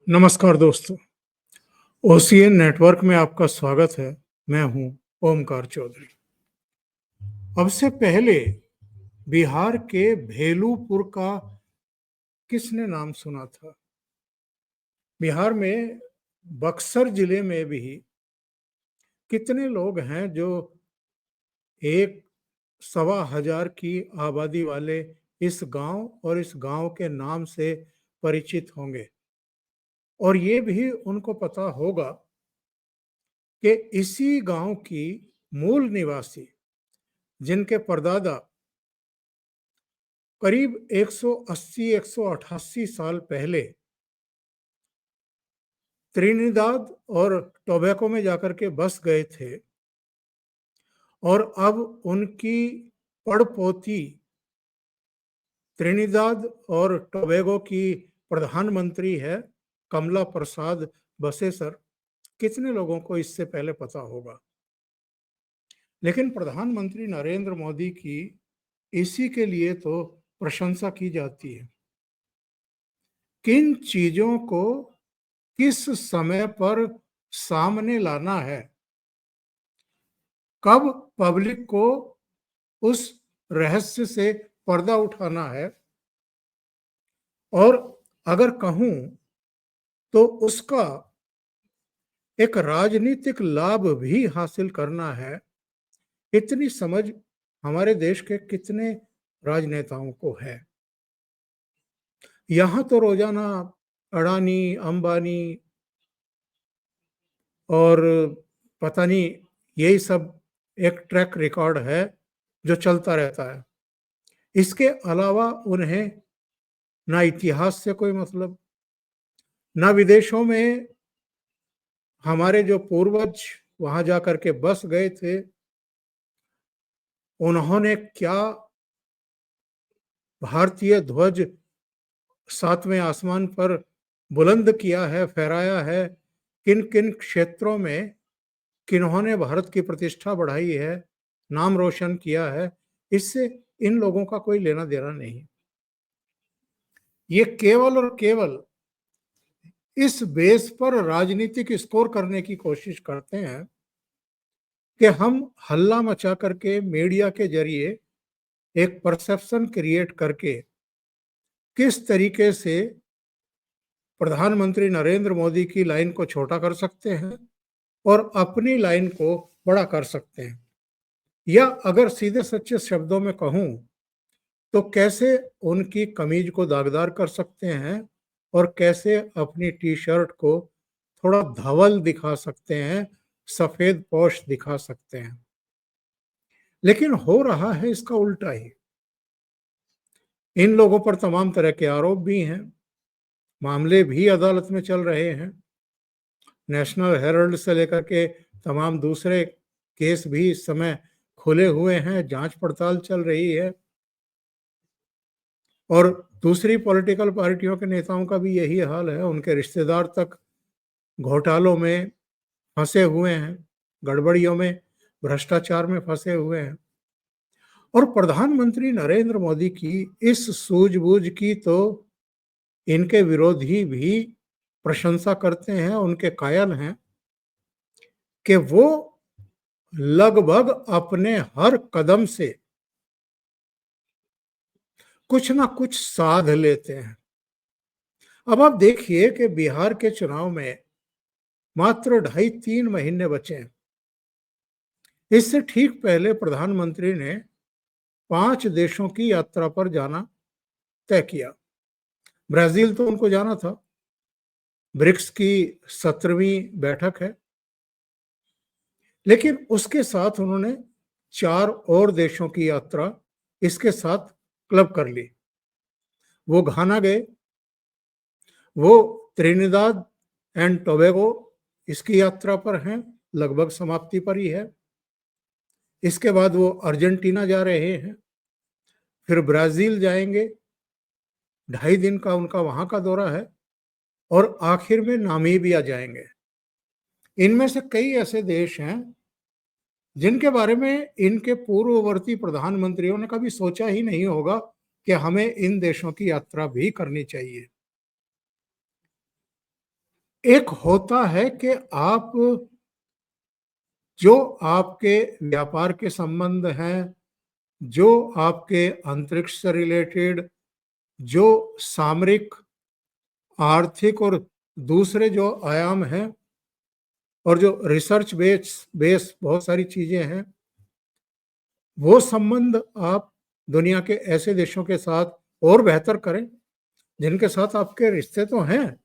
नमस्कार दोस्तों, OCN network में आपका स्वागत है। मैं हूं ओमकार चौधरी। अब से पहले बिहार के भेलूपुर का किसने नाम सुना था? बिहार में बक्सर जिले में भी कितने लोग हैं जो एक सवा हजार की आबादी वाले इस गांव और इस गांव के नाम से परिचित होंगे। और ये भी उनको पता होगा कि इसी गांव की मूल निवासी, जिनके परदादा करीब 180-188 साल पहले त्रिनिदाद और टोबैको में जाकर के बस गए थे, और अब उनकी पड़पोती त्रिनिदाद और टोबैगो की प्रधानमंत्री है कमला प्रसाद बसेसर। कितने लोगों को इससे पहले पता होगा? लेकिन प्रधानमंत्री नरेंद्र मोदी की इसी के लिए तो प्रशंसा की जाती है। किन चीजों को किस समय पर सामने लाना है, कब पब्लिक को उस रहस्य से पर्दा उठाना है, और अगर कहूं तो उसका एक राजनीतिक लाभ भी हासिल करना है, इतनी समझ हमारे देश के कितने राजनेताओं को है। यहां तो रोजाना अडानी, अंबानी और पता नहीं, यही सब एक ट्रैक रिकॉर्ड है जो चलता रहता है। इसके अलावा उन्हें ना इतिहास से कोई मतलब, ना विदेशों में हमारे जो पूर्वज वहां जाकर के बस गए थे, उन्होंने क्या भारतीय ध्वज सातवें आसमान पर बुलंद किया है, फहराया है, किन किन क्षेत्रों में किन्होंने भारत की प्रतिष्ठा बढ़ाई है, नाम रोशन किया है, इससे इन लोगों का कोई लेना देना नहीं। ये केवल और केवल इस बेस पर राजनीतिक स्कोर करने की कोशिश करते हैं कि हम हल्ला मचा करके मीडिया के जरिए एक परसेप्शन क्रिएट करके किस तरीके से प्रधानमंत्री नरेंद्र मोदी की लाइन को छोटा कर सकते हैं और अपनी लाइन को बड़ा कर सकते हैं। या अगर सीधे सच्चे शब्दों में कहूं तो कैसे उनकी कमीज को दागदार कर सकते हैं और कैसे अपनी टी शर्ट को थोड़ा धवल दिखा सकते हैं, सफेद पोश दिखा सकते हैं। लेकिन हो रहा है इसका उल्टा ही। इन लोगों पर तमाम तरह के आरोप भी हैं, मामले भी अदालत में चल रहे हैं। नेशनल हेराल्ड से लेकर के तमाम दूसरे केस भी इस समय खुले हुए हैं, जांच पड़ताल चल रही है। और दूसरी पॉलिटिकल पार्टियों के नेताओं का भी यही हाल है, उनके रिश्तेदार तक घोटालों में फंसे हुए हैं, गड़बड़ियों में, भ्रष्टाचार में फंसे हुए हैं। और प्रधानमंत्री नरेंद्र मोदी की इस सूझबूझ की तो इनके विरोधी भी प्रशंसा करते हैं, उनके कायल हैं कि वो लगभग अपने हर कदम से कुछ ना कुछ साध लेते हैं। अब आप देखिए कि बिहार के चुनाव में मात्र 2.5-3 महीने बचे हैं। इससे ठीक पहले प्रधानमंत्री ने 5 देशों की यात्रा पर जाना तय किया। ब्राजील तो उनको जाना था, ब्रिक्स की 17वीं बैठक है, लेकिन उसके साथ उन्होंने 4 और देशों की यात्रा इसके साथ क्लब कर ली। वो घाना गए, वो त्रिनिदाद एंड टोबैगो इसकी यात्रा पर हैं, लगभग समाप्ति पर ही है। इसके बाद वो अर्जेंटीना जा रहे हैं, फिर ब्राजील जाएंगे, 2.5 दिन का उनका वहां का दौरा है, और आखिर में नामीबिया जाएंगे। इनमें से कई ऐसे देश हैं जिनके बारे में इनके पूर्ववर्ती प्रधानमंत्रियों ने कभी सोचा ही नहीं होगा कि हमें इन देशों की यात्रा भी करनी चाहिए। एक होता है कि आप जो आपके व्यापार के संबंध हैं, जो आपके अंतरिक्ष से रिलेटेड, जो सामरिक, आर्थिक और दूसरे जो आयाम हैं और जो रिसर्च बेस बेस बहुत सारी चीजें हैं, वो संबंध आप दुनिया के ऐसे देशों के साथ और बेहतर करें जिनके साथ आपके रिश्ते तो हैं,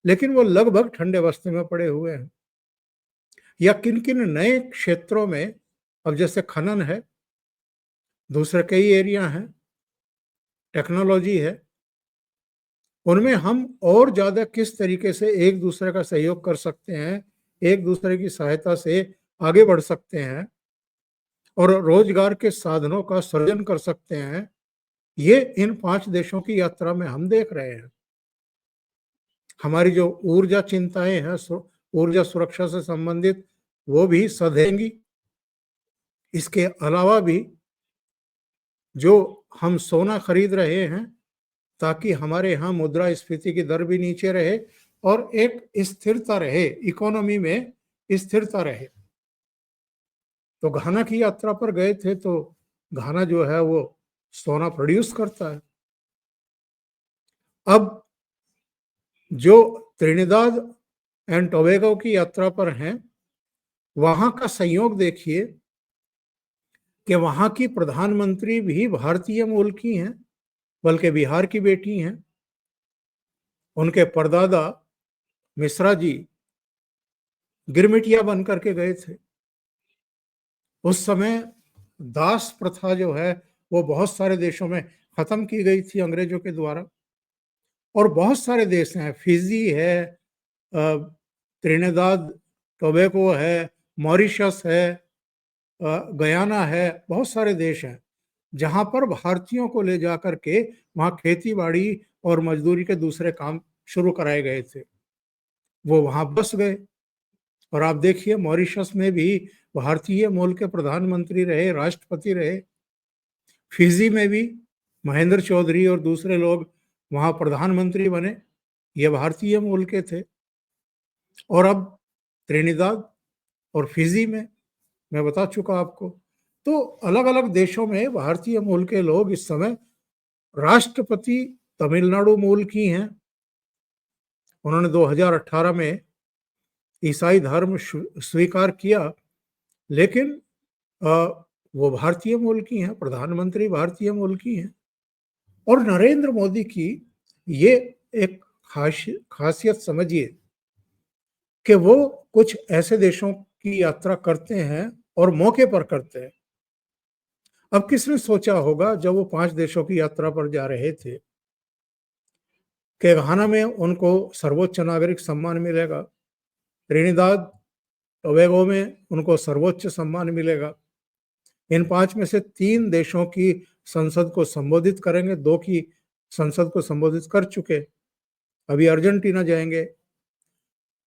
लेकिन वो लगभग ठंडे बस्ते में पड़े हुए हैं। या किन किन नए क्षेत्रों में, अब जैसे खनन है, दूसरे कई एरिया हैं, टेक्नोलॉजी है, उनमें हम और ज़्यादा किस तरीके से एक दूसरे का सहयोग कर सकते हैं, एक दूसरे की सहायता से आगे बढ़ सकते हैं और रोजगार के साधनों का सृजन कर सकते हैं, ये इन 5 देशों की यात्रा में हम देख रहे हैं। हमारी जो ऊर्जा चिंताएं हैं, ऊर्जा सुरक्षा से संबंधित, वो भी सधेंगी। इसके अलावा भी जो हम सोना खरीद रहे हैं ताकि हमारे यहाँ मुद्रास्फीति की दर भी नीचे रहे और एक स्थिरता रहे, इकोनॉमी में स्थिरता रहे। तो घाना की यात्रा पर गए थे, तो घाना जो है वो सोना प्रोड्यूस करता है। अब जो त्रिनिदाद एंड टोबैगो की यात्रा पर हैं, वहां का संयोग देखिए कि वहां की प्रधानमंत्री भी भारतीय मूल की हैं, बल्कि बिहार की बेटी हैं। उनके परदादा मिश्रा जी गिरमिटिया बन करके गए थे। उस समय दास प्रथा जो है वो बहुत सारे देशों में खत्म की गई थी अंग्रेजों के द्वारा, और बहुत सारे देश हैं, फिजी है, त्रिनिदाद टोबैगो है, मॉरिशस है, गयाना है, बहुत सारे देश हैं जहां पर भारतीयों को ले जाकर के वहां खेती बाड़ी और मजदूरी के दूसरे काम शुरू कराए गए थे। वो वहां बस गए, और आप देखिए मॉरिशस में भी भारतीय मूल के प्रधानमंत्री रहे, राष्ट्रपति रहे। फिजी में भी महेंद्र चौधरी और दूसरे लोग वहां प्रधानमंत्री बने, ये भारतीय मूल के थे। और अब त्रिनिदाद और फिजी में, मैं बता चुका आपको। तो अलग अलग देशों में भारतीय मूल के लोग इस समय, राष्ट्रपति तमिलनाडु मूल की हैं, उन्होंने 2018 में ईसाई धर्म स्वीकार किया, लेकिन वो भारतीय मूल की हैं, प्रधानमंत्री भारतीय मूल की हैं। और नरेंद्र मोदी की ये एक खासियत समझिए कि वो कुछ ऐसे देशों की यात्रा करते हैं और मौके पर करते हैं। अब किसने सोचा होगा जब वो 5 देशों की यात्रा पर जा रहे थे कि घाना में उनको सर्वोच्च नागरिक सम्मान मिलेगा, त्रिनिदाद टोबैगो में उनको सर्वोच्च सम्मान मिलेगा। इन 5 में से 3 देशों की संसद को संबोधित करेंगे, 2 की संसद को संबोधित कर चुके, अभी अर्जेंटीना जाएंगे।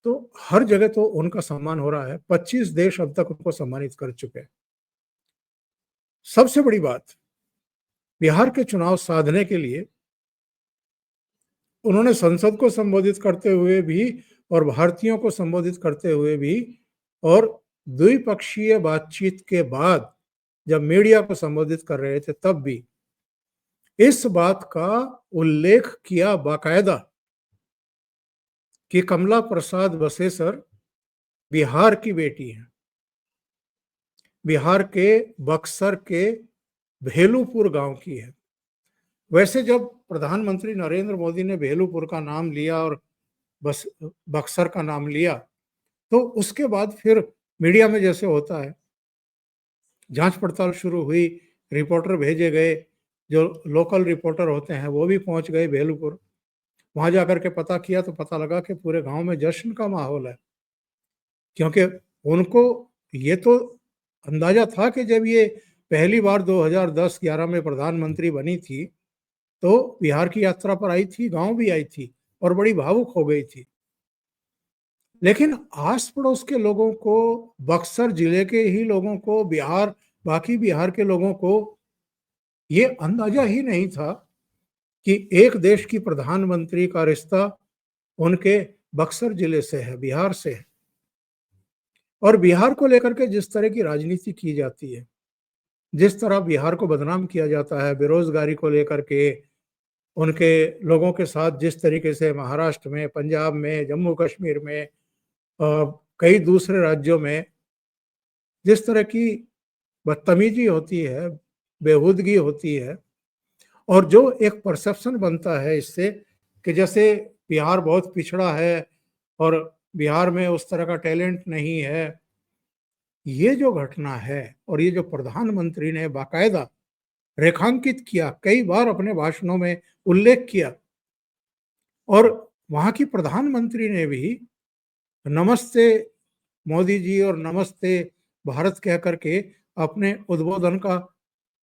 तो हर जगह तो उनका सम्मान हो रहा है, 25 देश अब तक उनको सम्मानित कर चुके हैं। सबसे बड़ी बात, बिहार के चुनाव साधने के लिए उन्होंने संसद को संबोधित करते हुए भी और भारतीयों को संबोधित करते हुए भी, और द्विपक्षीय बातचीत के बाद जब मीडिया को संबोधित कर रहे थे तब भी इस बात का उल्लेख किया बाकायदा कि कमला प्रसाद बसेसर बिहार की बेटी हैं, बिहार के बक्सर के भेलूपुर गांव की है। वैसे जब प्रधानमंत्री नरेंद्र मोदी ने भेलूपुर का नाम लिया और बक्सर का नाम लिया, तो उसके बाद फिर मीडिया में जैसे होता है, जांच पड़ताल शुरू हुई, रिपोर्टर भेजे गए, जो लोकल रिपोर्टर होते हैं वो भी पहुंच गए भेलूपुर। वहां जाकर के पता किया तो पता लगा कि पूरे गांव में जश्न का माहौल है, क्योंकि उनको ये तो अंदाजा था कि जब ये पहली बार 2010-11 में प्रधानमंत्री बनी थी तो बिहार की यात्रा पर आई थी, गांव भी आई थी और बड़ी भावुक हो गई थी। लेकिन आस पड़ोस के लोगों को, बक्सर जिले के ही लोगों को, बाकी बिहार के लोगों को ये अंदाजा ही नहीं था कि एक देश की प्रधानमंत्री का रिश्ता उनके बक्सर जिले से है, बिहार से है। और बिहार को लेकर के जिस तरह की राजनीति की जाती है, जिस तरह बिहार को बदनाम किया जाता है बेरोजगारी को लेकर के, उनके लोगों के साथ जिस तरीके से महाराष्ट्र में, पंजाब में, जम्मू कश्मीर में, कई दूसरे राज्यों में जिस तरह की बदतमीजी होती है, बेहूदगी होती है, और जो एक परसेप्शन बनता है इससे कि जैसे बिहार बहुत पिछड़ा है और बिहार में उस तरह का टैलेंट नहीं है। ये जो घटना है और ये जो प्रधानमंत्री ने बाकायदा रेखांकित किया, कई बार अपने भाषणों में उल्लेख किया, और वहां की प्रधानमंत्री ने भी नमस्ते मोदी जी और नमस्ते भारत कह करके अपने उद्बोधन का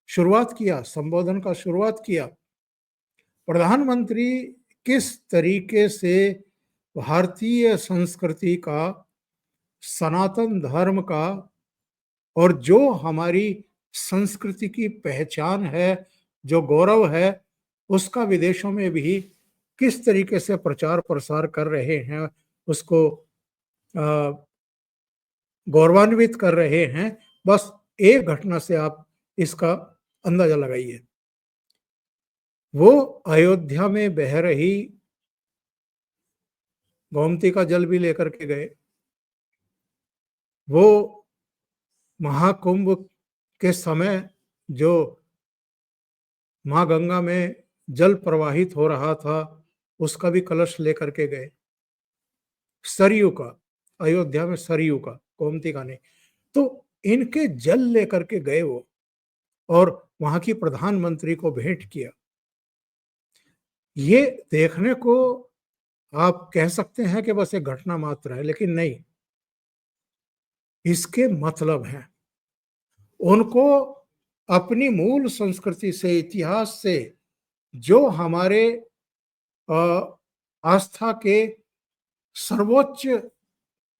शुरुआत किया, संबोधन का शुरुआत किया। प्रधानमंत्री किस तरीके से भारतीय संस्कृति का, सनातन धर्म का, और जो हमारी संस्कृति की पहचान है, जो गौरव है, उसका विदेशों में भी किस तरीके से प्रचार प्रसार कर रहे हैं, उसको गौरवान्वित कर रहे हैं। बस एक घटना से आप इसका अंदाजा लगाइए। वो अयोध्या में बह रही गोमती का जल भी लेकर के गए। वो महाकुंभ के समय जो माँ गंगा में जल प्रवाहित हो रहा था, उसका भी कलश लेकर के गए। सरयू का, अयोध्या में सरयू का, गोमती का नहीं। तो इनके जल लेकर के गए वो, और वहां की प्रधानमंत्री को भेंट किया। ये देखने को आप कह सकते हैं कि बस एक घटना मात्र है, लेकिन नहीं, इसके मतलब हैं। उनको अपनी मूल संस्कृति से, इतिहास से, जो हमारे आस्था के सर्वोच्च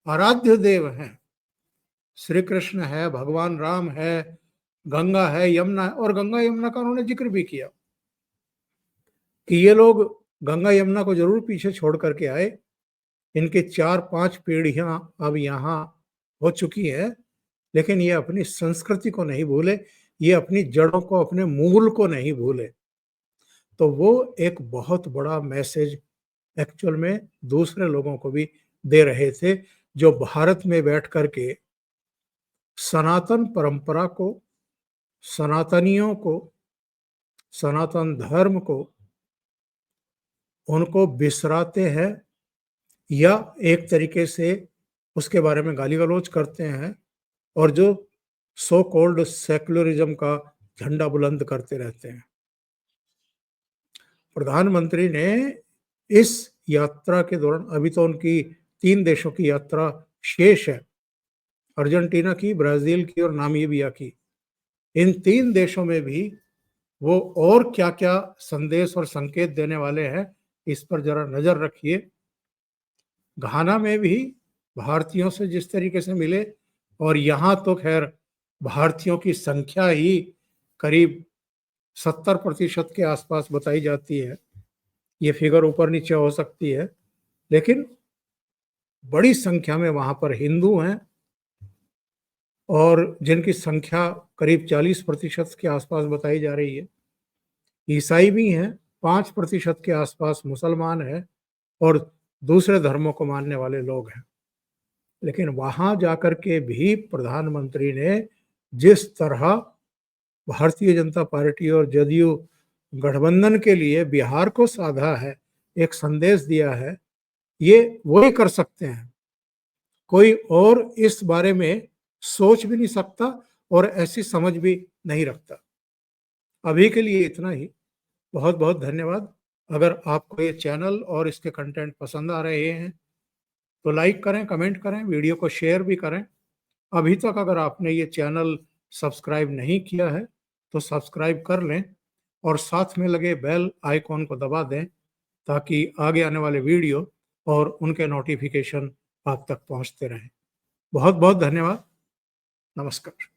आराध्य देव हैं, श्री कृष्ण है, भगवान राम है, गंगा है, यमुना है, और गंगा यमुना का उन्होंने जिक्र भी किया कि ये लोग गंगा यमुना को जरूर पीछे छोड़ करके आए। इनके 4-5 पीढ़ियां अब यहाँ हो चुकी है, लेकिन ये अपनी संस्कृति को नहीं भूले, ये अपनी जड़ों को, अपने मूल को नहीं भूले। तो वो एक बहुत बड़ा मैसेज एक्चुअल में दूसरे लोगों को भी दे रहे थे, जो भारत में बैठ करके सनातन परंपरा को, सनातनियों को, सनातन धर्म को, उनको बिसराते हैं या एक तरीके से उसके बारे में गाली गलौज करते हैं, और जो सो कॉल्ड सेक्युलरिज्म का झंडा बुलंद करते रहते हैं। प्रधानमंत्री ने इस यात्रा के दौरान, अभी तो उनकी 3 देशों की यात्रा शेष है, अर्जेंटीना की, ब्राजील की और नामीबिया की। इन 3 देशों में भी वो और क्या क्या संदेश और संकेत देने वाले हैं, इस पर जरा नजर रखिए। घाना में भी भारतीयों से जिस तरीके से मिले, और यहाँ तो खैर भारतीयों की संख्या ही करीब 70% के आसपास बताई जाती है। ये फिगर ऊपर नीचे हो सकती है, लेकिन बड़ी संख्या में वहां पर हिंदू हैं, और जिनकी संख्या करीब 40% के आसपास बताई जा रही है। ईसाई भी हैं, 5% के आसपास मुसलमान हैं, और दूसरे धर्मों को मानने वाले लोग हैं। लेकिन वहां जाकर के भी प्रधानमंत्री ने जिस तरह भारतीय जनता पार्टी और जदयू गठबंधन के लिए बिहार को साधा है, एक संदेश दिया है, ये वही कर सकते हैं। कोई और इस बारे में सोच भी नहीं सकता और ऐसी समझ भी नहीं रखता। अभी के लिए इतना ही। बहुत बहुत धन्यवाद। अगर आपको ये चैनल और इसके कंटेंट पसंद आ रहे हैं तो लाइक करें, कमेंट करें, वीडियो को शेयर भी करें। अभी तक अगर आपने ये चैनल सब्सक्राइब नहीं किया है तो सब्सक्राइब कर लें, और साथ में लगे बेल आइकॉन को दबा दें, ताकि आगे आने वाले वीडियो और उनके नोटिफिकेशन आप तक पहुंचते रहें। बहुत बहुत धन्यवाद। नमस्कार।